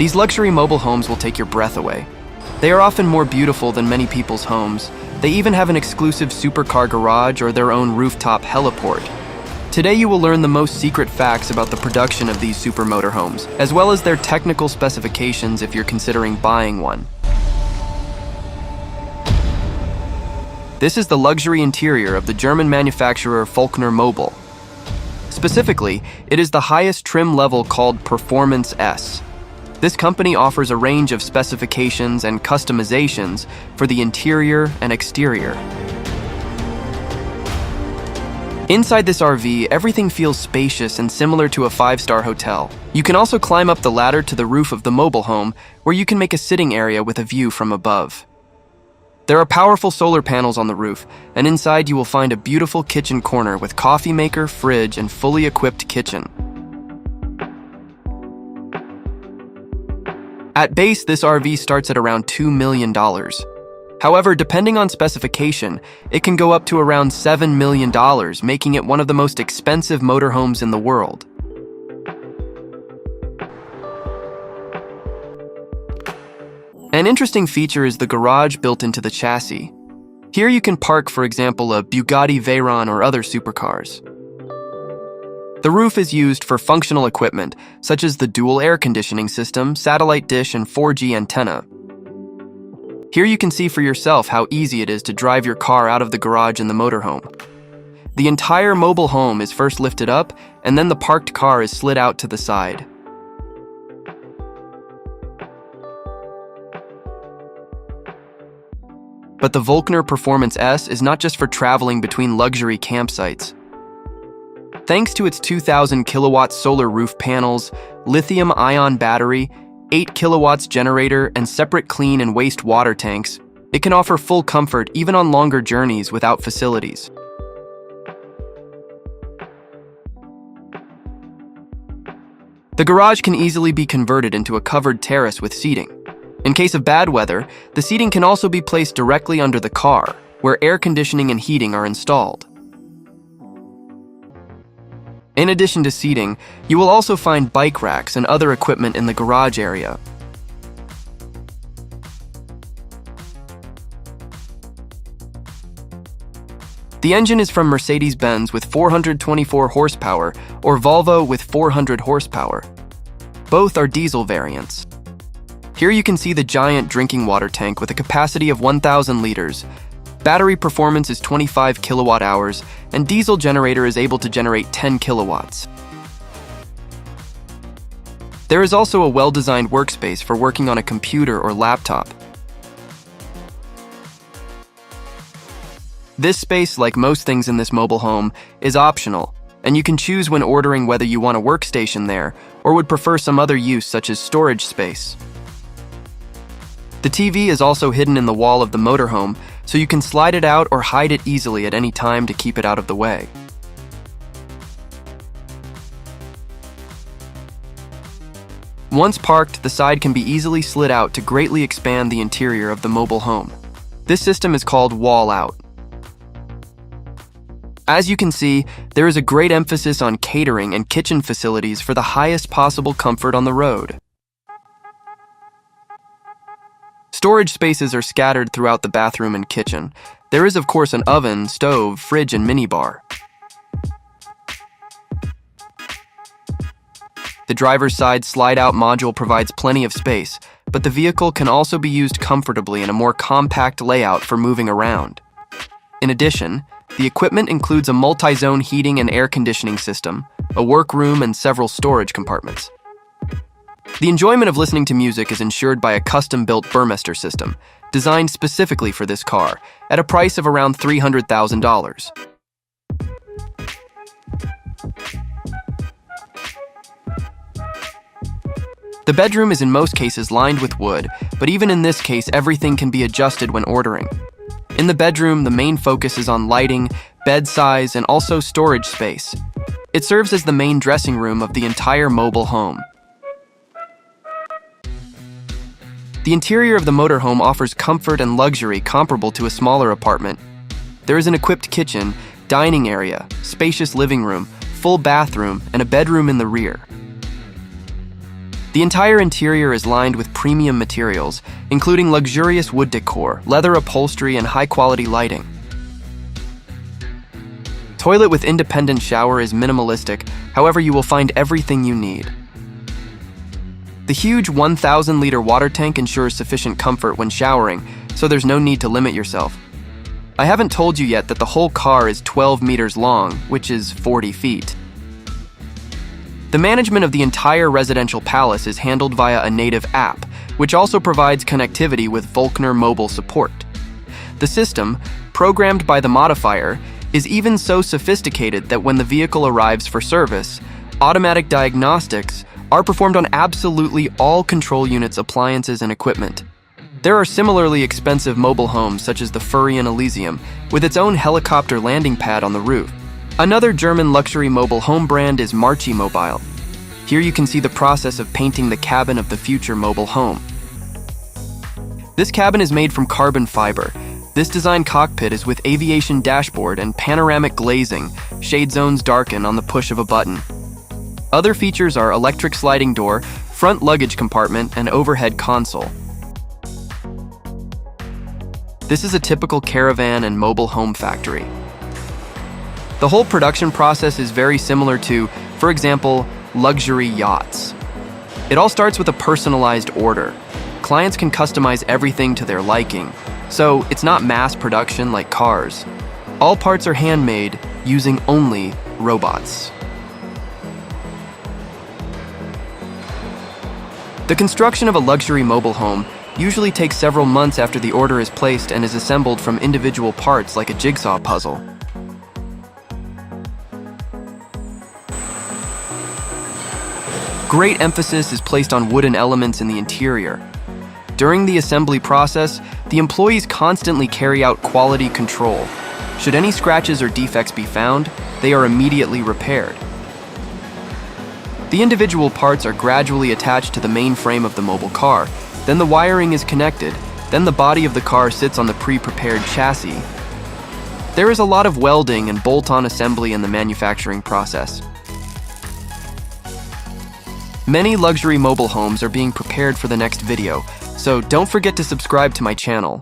These luxury mobile homes will take your breath away. They are often more beautiful than many people's homes. They even have an exclusive supercar garage or their own rooftop heliport. Today you will learn the most secret facts about the production of these super motorhomes, as well as their technical specifications if you're considering buying one. This is the luxury interior of the German manufacturer Volkner Mobile. Specifically, it is the highest trim level called Performance S. This company offers a range of specifications and customizations for the interior and exterior. Inside this RV, everything feels spacious and similar to a 5-star hotel. You can also climb up the ladder to the roof of the mobile home, where you can make a sitting area with a view from above. There are powerful solar panels on the roof, and inside you will find a beautiful kitchen corner with coffee maker, fridge, and fully equipped kitchen. At base, this RV starts at around $2 million. However, depending on specification, it can go up to around $7 million, making it one of the most expensive motorhomes in the world. An interesting feature is the garage built into the chassis. Here you can park, for example, a Bugatti Veyron or other supercars. The roof is used for functional equipment, such as the dual air conditioning system, satellite dish, and 4G antenna. Here you can see for yourself how easy it is to drive your car out of the garage in the motorhome. The entire mobile home is first lifted up, and then the parked car is slid out to the side. But the Volkner Performance S is not just for traveling between luxury campsites. Thanks to its 2,000 kilowatt solar roof panels, lithium-ion battery, 8 kilowatts generator, and separate clean and waste water tanks, it can offer full comfort even on longer journeys without facilities. The garage can easily be converted into a covered terrace with seating. In case of bad weather, the seating can also be placed directly under the car, where air conditioning and heating are installed. In addition to seating, you will also find bike racks and other equipment in the garage area. The engine is from Mercedes-Benz with 424 horsepower or Volvo with 400 horsepower. Both are diesel variants. Here you can see the giant drinking water tank with a capacity of 1,000 liters. Battery performance is 25 kilowatt hours, and diesel generator is able to generate 10 kilowatts. There is also a well-designed workspace for working on a computer or laptop. This space, like most things in this mobile home, is optional, and you can choose when ordering whether you want a workstation there or would prefer some other use such as storage space. The TV is also hidden in the wall of the motorhome, so you can slide it out or hide it easily at any time to keep it out of the way. Once parked, the side can be easily slid out to greatly expand the interior of the mobile home. This system is called wall out. As you can see, there is a great emphasis on catering and kitchen facilities for the highest possible comfort on the road. Storage spaces are scattered throughout the bathroom and kitchen. There is, of course, an oven, stove, fridge, and minibar. The driver's side slide-out module provides plenty of space, but the vehicle can also be used comfortably in a more compact layout for moving around. In addition, the equipment includes a multi-zone heating and air conditioning system, a workroom, and several storage compartments. The enjoyment of listening to music is ensured by a custom-built Burmester system, designed specifically for this car, at a price of around $300,000. The bedroom is in most cases lined with wood, but even in this case, everything can be adjusted when ordering. In the bedroom, the main focus is on lighting, bed size, and also storage space. It serves as the main dressing room of the entire mobile home. The interior of the motorhome offers comfort and luxury comparable to a smaller apartment. There is an equipped kitchen, dining area, spacious living room, full bathroom, and a bedroom in the rear. The entire interior is lined with premium materials, including luxurious wood decor, leather upholstery, and high-quality lighting. Toilet with independent shower is minimalistic, however you will find everything you need. The huge 1,000-liter water tank ensures sufficient comfort when showering, so there's no need to limit yourself. I haven't told you yet that the whole car is 12 meters long, which is 40 feet. The management of the entire residential palace is handled via a native app, which also provides connectivity with Volkner mobile support. The system, programmed by the modifier, is even so sophisticated that when the vehicle arrives for service, automatic diagnostics are performed on absolutely all control units, appliances, and equipment. There are similarly expensive mobile homes such as the Furrion Elysium, with its own helicopter landing pad on the roof. Another German luxury mobile home brand is Marchi Mobile. Here you can see the process of painting the cabin of the future mobile home. This cabin is made from carbon fiber. This design cockpit is with aviation dashboard and panoramic glazing. Shade zones darken on the push of a button. Other features are electric sliding door, front luggage compartment, and overhead console. This is a typical caravan and mobile home factory. The whole production process is very similar to, for example, luxury yachts. It all starts with a personalized order. Clients can customize everything to their liking, so it's not mass production like cars. All parts are handmade using only robots. The construction of a luxury mobile home usually takes several months after the order is placed and is assembled from individual parts like a jigsaw puzzle. Great emphasis is placed on wooden elements in the interior. During the assembly process, the employees constantly carry out quality control. Should any scratches or defects be found, they are immediately repaired. The individual parts are gradually attached to the main frame of the mobile car. Then the wiring is connected. Then the body of the car sits on the pre-prepared chassis. There is a lot of welding and bolt-on assembly in the manufacturing process. Many luxury mobile homes are being prepared for the next video, so don't forget to subscribe to my channel.